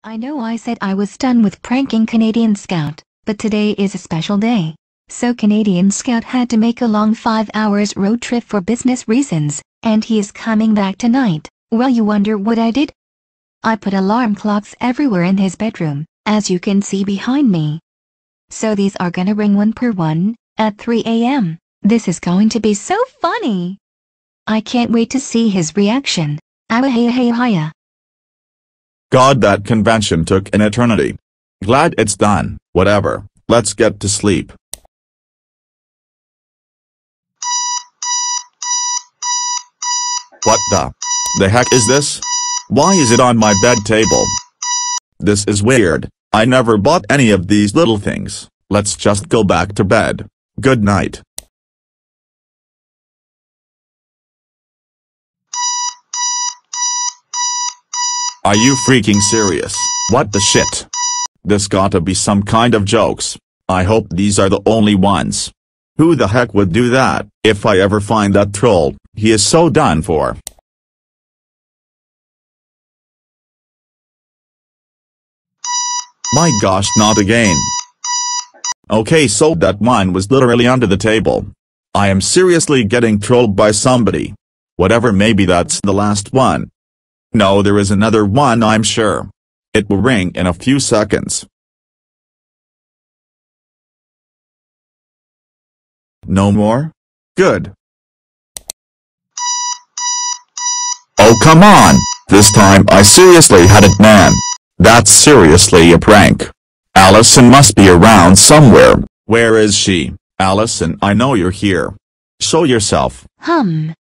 I know I said I was done with pranking Canadian Scout, but today is a special day. So Canadian Scout had to make a long 5 hours road trip for business reasons, and he is coming back tonight. Well, you wonder what I did? I put alarm clocks everywhere in his bedroom, as you can see behind me. So these are gonna ring one per one, at 3 a.m. This is going to be so funny. I can't wait to see his reaction. Awahaya. God, that convention took an eternity. Glad it's done. Whatever, let's get to sleep. What the heck is this? Why is it on my bed table? This is weird. I never bought any of these little things. Let's just go back to bed. Good night. Are you freaking serious? What the shit? This gotta be some kind of jokes. I hope these are the only ones. Who the heck would do that? If I ever find that troll, he is so done for. My gosh, not again. Okay, so that one was literally under the table. I am seriously getting trolled by somebody. Whatever, maybe that's the last one. No, there is another one, I'm sure. It will ring in a few seconds. No more? Good. Oh come on, this time I seriously had it, man. That's seriously a prank. Allison must be around somewhere. Where is she? Allison, I know you're here. Show yourself.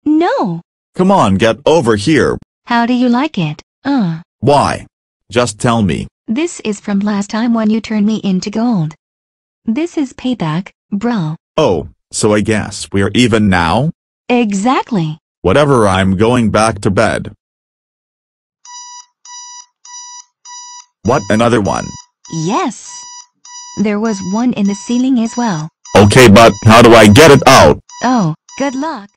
No. Come on, get over here. How do you like it? Why? Just tell me. This is from last time when you turned me into gold. This is payback, bro. Oh, so I guess we're even now? Exactly. Whatever, I'm going back to bed. What, another one? Yes. There was one in the ceiling as well. Okay, but how do I get it out? Oh, good luck.